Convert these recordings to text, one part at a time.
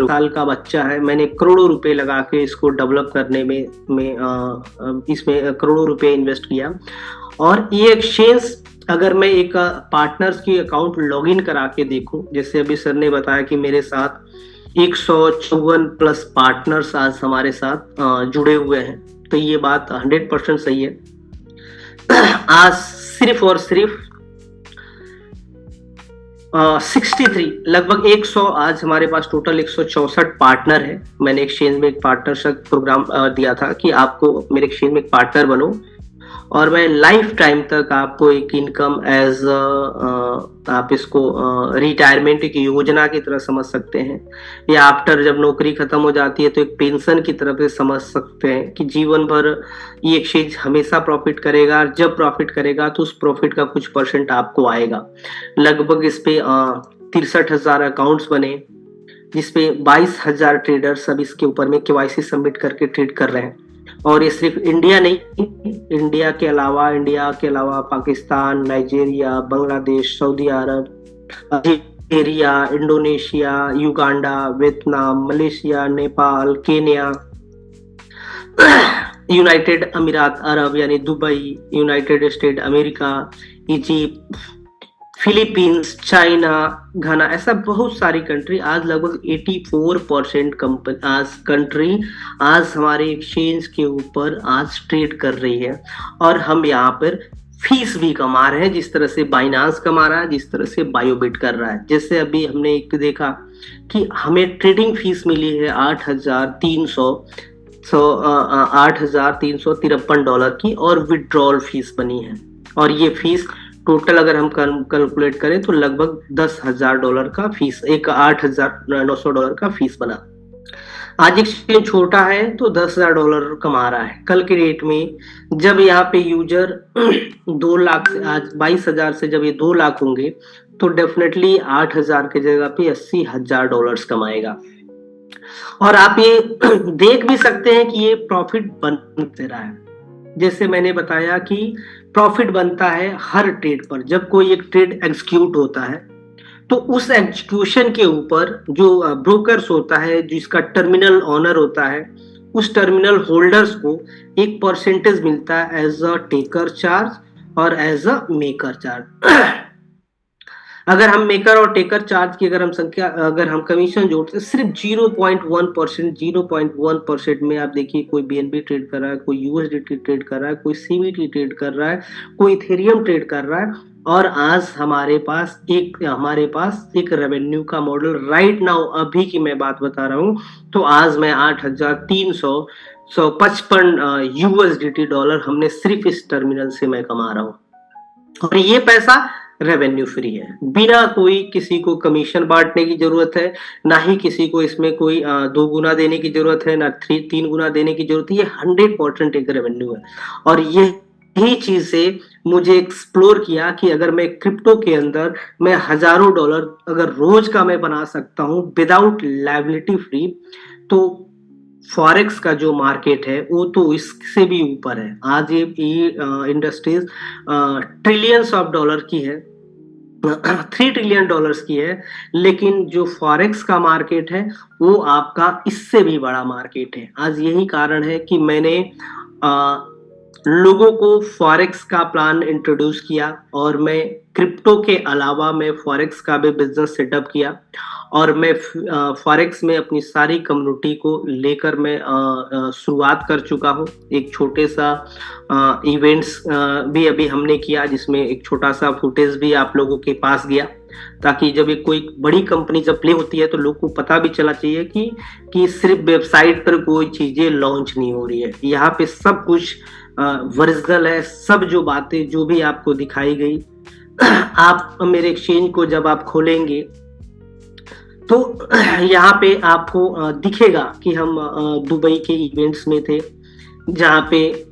साल का बच्चा है, मैंने करोड़ों रुपए लगा के इसको डेवलप करने में इसमें करोड़ों रुपए इन्वेस्ट किया। और ये एक्सचेंज अगर मैं एक पार्टनर्स की अकाउंट लॉगिन करा के देखूं, जैसे अभी सर ने बताया कि मेरे साथ 154 प्लस पार्टनर्स आज हमारे साथ जुड़े हुए हैं, तो ये बात 100% सही है। आज सिर्फ और सिर्फ 63 लगभग 100 आज हमारे पास टोटल 164 पार्टनर है। मैंने एक्सचेंज में एक पार्टनरशिप प्रोग्राम दिया था कि आपको मेरे एक्सचेंज में एक पार्टनर बनो, और मैं लाइफ टाइम तक आपको एक इनकम एज आप इसको रिटायरमेंट की योजना की तरह समझ सकते हैं, या आफ्टर जब नौकरी खत्म हो जाती है तो एक पेंशन की तरफ से समझ सकते हैं कि जीवन भर ये एक्सचेंज हमेशा प्रॉफिट करेगा, और जब प्रॉफिट करेगा तो उस प्रॉफिट का कुछ परसेंट आपको आएगा। लगभग इस पे 63,000 अकाउंट्स बने, जिसपे 22,000 ट्रेडर्स अब इसके ऊपर में KYC सबमिट करके ट्रेड कर रहे हैं। और ये सिर्फ इंडिया नहीं, इंडिया के अलावा Pakistan, Nigeria, Bangladesh, Saudi Arab, Algeria, Indonesia, Uganda, Vietnam, Malaysia, Nepal, Kenya, United Emirates Arab यानी Dubai, United State America, Egypt, Philippines, China, Ghana, ऐसा बहुत सारी कंट्री, आज लगभग 84% कंट्री आज हमारे एक्सचेंज के ऊपर आज ट्रेड कर रही है। और हम यहाँ पर फीस भी कमा रहे हैं, जिस तरह से बाइनांस कमा रहा है, जिस तरह से बायोबिट कर रहा है। जैसे अभी हमने एक देखा कि हमें ट्रेडिंग फीस मिली है $8,353 की, और विड्रॉल फीस बनी है। और ये फीस टोटल अगर हम कैलकुलेट करें तो लगभग $10,000 का फीस, एक $8,900 का फीस बना। आज एक्सचेंज छोटा है तो $10,000 कमा रहा है। कल के डेट में जब यहाँ पे यूजर 2 लाख से, आज 22,000 से जब ये 2 लाख होंगे तो डेफिनेटली 8,000 की जगह पे $80,000 कमाएगा। और आप ये देख भी सकते हैं कि ये प्रॉफिट बन रहा है। जैसे मैंने बताया कि प्रॉफिट बनता है हर ट्रेड पर। जब कोई एक ट्रेड एग्जीक्यूट होता है तो उस एग्जीक्यूशन के ऊपर जो ब्रोकर्स होता है, जिसका टर्मिनल ऑनर होता है, उस टर्मिनल होल्डर्स को एक परसेंटेज मिलता है एज अ टेकर चार्ज और एज अ मेकर चार्ज। अगर हम मेकर और टेकर चार्ज की अगर हम कमीशन जोड़ते हैं, सिर्फ 0.1% में आप देखिए, कोई BNB ट्रेड कर रहा है, कोई USDT ट्रेड कर रहा है, कोई CVT ट्रेड कर रहा है, कोई इथेरियम ट्रेड कर रहा है। और आज हमारे पास एक रेवेन्यू का मॉडल राइट नाउ, अभी की मैं बात बता रहा हूँ, तो आज मैं 8,355 USDT हमने सिर्फ इस टर्मिनल से मैं कमा रहा हूँ। और ये पैसा रेवेन्यू फ्री है, बिना कोई किसी को कमीशन बांटने की जरूरत है, ना ही किसी को इसमें कोई 2 गुना देने की जरूरत है, ना 3 गुना देने की जरूरत है। ये 100% एक रेवेन्यू है। और यही चीज से मुझे एक्सप्लोर किया कि अगर मैं क्रिप्टो के अंदर मैं हजारों डॉलर अगर रोज का मैं बना सकता हूँ विदाउट लायबिलिटी फ्री, तो फॉरेक्स का जो मार्केट है वो तो इससे भी ऊपर है। आज ये इंडस्ट्रीज ट्रिलियंस ऑफ डॉलर की है, $3 ट्रिलियन की है, लेकिन जो फॉरेक्स का मार्केट है वो आपका इससे भी बड़ा मार्केट है। आज यही कारण है कि मैंने लोगों को फॉरेक्स का प्लान इंट्रोड्यूस किया, और मैं क्रिप्टो के अलावा मैं फॉरेक्स का भी बिजनेस सेटअप किया, और मैं फॉरेक्स में अपनी सारी कम्युनिटी को लेकर मैं शुरुआत कर चुका हूँ। एक छोटे सा इवेंट्स भी अभी हमने किया, जिसमें एक छोटा सा फुटेज भी आप लोगों के पास गया, ताकि जब एक कोई बड़ी कंपनी जब प्ले होती है तो लोग को पता भी चला चाहिए कि सिर्फ वेबसाइट पर कोई चीजें लॉन्च नहीं हो रही है। यहाँ पे सब कुछ ओरिजिनल है। सब जो बातें जो भी आपको दिखाई गई, आप मेरे एक्सचेंज को जब आप खोलेंगे तो यहाँ पे आपको दिखेगा कि हम दुबई के इवेंट्स में थे, जहाँ पे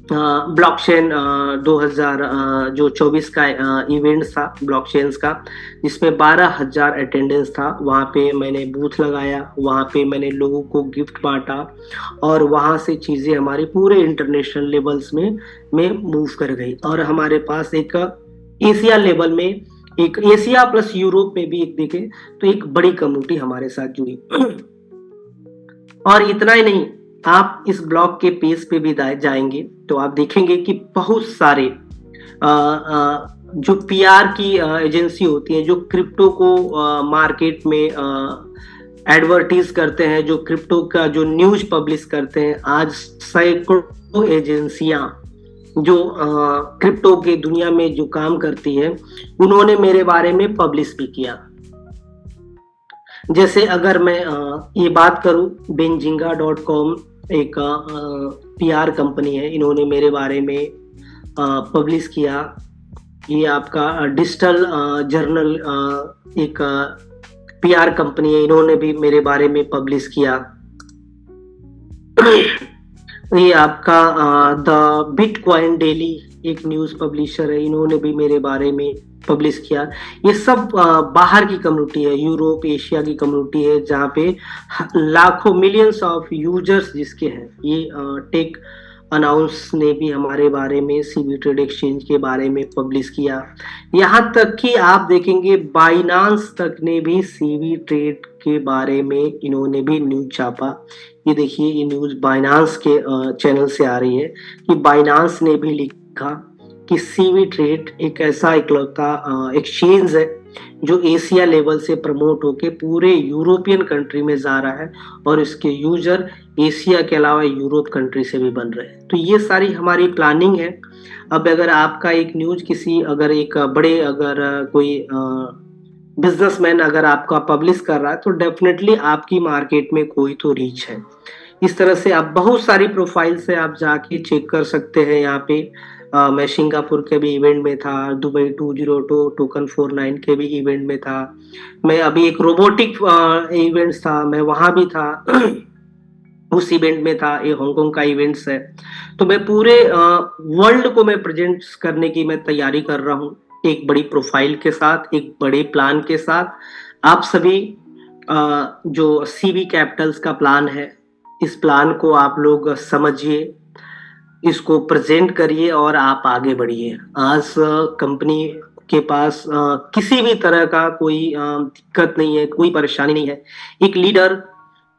ब्लॉकचेन 2024 का इवेंट था ब्लॉकचेन्स का, जिसमें 12,000 अटेंडेंस था। वहाँ पे मैंने बूथ लगाया, वहाँ पे मैंने लोगों को गिफ्ट बांटा, और वहाँ से चीज़ें हमारे पूरे इंटरनेशनल लेवल्स में मूव कर गई। और हमारे पास एक एशिया लेवल में एक एशिया प्लस यूरोप में भी एक देखें तो एक बड़ी कम्युनिटी हमारे साथ जुड़ी। और इतना ही नहीं, आप इस ब्लॉग के पेज पे भी जाएंगे तो आप देखेंगे कि बहुत सारे जो पीआर की एजेंसी होती है, जो क्रिप्टो को मार्केट में एडवर्टीज करते हैं, जो क्रिप्टो का जो न्यूज पब्लिश करते हैं, आज सैकड़ों एजेंसियां जो क्रिप्टो के दुनिया में जो काम करती है, उन्होंने मेरे बारे में पब्लिश भी किया। जैसे अगर मैं ये बात करूं, benzinga.com एक पीआर कंपनी है, इन्होंने मेरे बारे में पब्लिश किया। ये आपका डिजिटल जर्नल एक पीआर कंपनी है, इन्होंने भी मेरे बारे में पब्लिश किया। ये आपका द बिटकॉइन डेली एक न्यूज पब्लिशर है, इन्होंने भी मेरे बारे में पब्लिश किया। ये सब बाहर की कम्युनिटी है, यूरोप एशिया की कम्युनिटी है, जहाँ पे लाखों मिलियंस ऑफ यूजर्स जिसके हैं। ये टेक अनाउंस ने भी हमारे बारे में, सीबी ट्रेड एक्सचेंज के बारे में पब्लिश किया। यहाँ तक कि आप देखेंगे बाइनांस तक ने भी सीबी ट्रेड के बारे में इन्होंने भी न्यूज छापा। ये देखिए, ये न्यूज बाइनांस के चैनल से आ रही है कि बाइनांस ने भी लिखा कि सीबी ट्रेड एक ऐसा इकलौता एक्सचेंज है जो एशिया लेवल से प्रमोट होके पूरे यूरोपियन कंट्री में जा रहा है, और इसके यूजर एशिया के अलावा यूरोप कंट्री से भी बन रहे हैं। तो ये सारी हमारी प्लानिंग है। अब अगर आपका एक न्यूज किसी अगर एक बड़े अगर कोई बिजनेसमैन अगर आपका पब्लिश कर रहा है, तो डेफिनेटली आपकी मार्केट में कोई तो रीच है। इस तरह से आप बहुत सारी प्रोफाइल से आप जाके चेक कर सकते हैं। यहाँ पे मैं सिंगापुर के भी इवेंट में था, दुबई 202 टोकन 49 के भी इवेंट में था, मैं अभी एक रोबोटिक इवेंट था, मैं वहां भी था, उस इवेंट में था। ये हांगकांग का इवेंट्स है। तो मैं पूरे वर्ल्ड को मैं प्रेजेंट करने की मैं तैयारी कर रहा हूँ, एक बड़ी प्रोफाइल के साथ, एक बड़े प्लान के साथ। आप सभी जो सीबी कैपिटल्स का प्लान है, इस प्लान को आप लोग समझिए, इसको प्रेजेंट करिए और आप आगे बढ़िए। आज कंपनी के पास किसी भी तरह का कोई दिक्कत नहीं है, कोई परेशानी नहीं है। एक लीडर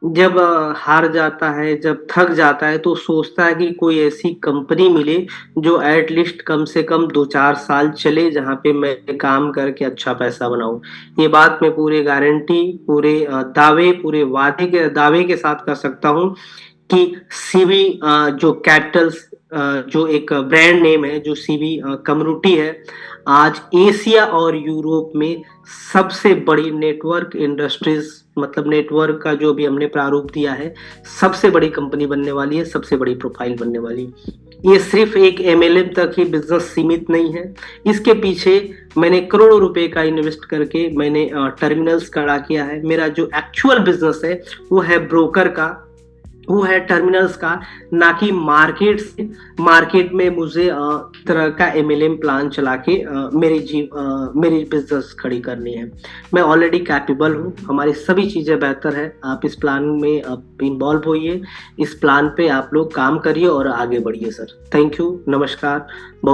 जब हार जाता है, जब थक जाता है, तो सोचता है कि कोई ऐसी कंपनी मिले जो एटलीस्ट कम से कम 2-4 साल चले, जहाँ पे मैं काम करके अच्छा पैसा बनाऊं। ये बात मैं पूरे गारंटी, पूरे दावे, पूरे दावे के साथ कर सकता हूँ कि सीबी जो कैपिटल्स जो एक ब्रांड नेम है, जो सीबी कम्युनिटी है, आज एशिया और यूरोप में सबसे बड़ी नेटवर्क इंडस्ट्रीज, मतलब नेटवर्क का जो भी हमने प्रारूप दिया है, सबसे बड़ी कंपनी बनने वाली है, सबसे बड़ी प्रोफाइल बनने वाली है। ये सिर्फ एक एमएलएम तक ही बिजनेस सीमित नहीं है, इसके पीछे मैंने करोड़ों रुपए का इन्वेस्ट करके मैंने टर्मिनल्स खड़ा किया है। मेरा जो एक्चुअल बिजनेस है वो है ब्रोकर का, वो है टर्मिनल्स का, ना कि मार्केट में मुझे तरह का एमएलएम प्लान चला के मेरी बिजनेस खड़ी करनी है। मैं ऑलरेडी कैपेबल हूँ, हमारी सभी चीजें बेहतर है। आप इस प्लान में इन्वॉल्व होइए, इस प्लान पे आप लोग काम करिए और आगे बढ़िए सर। थैंक यू, नमस्कार। बहुत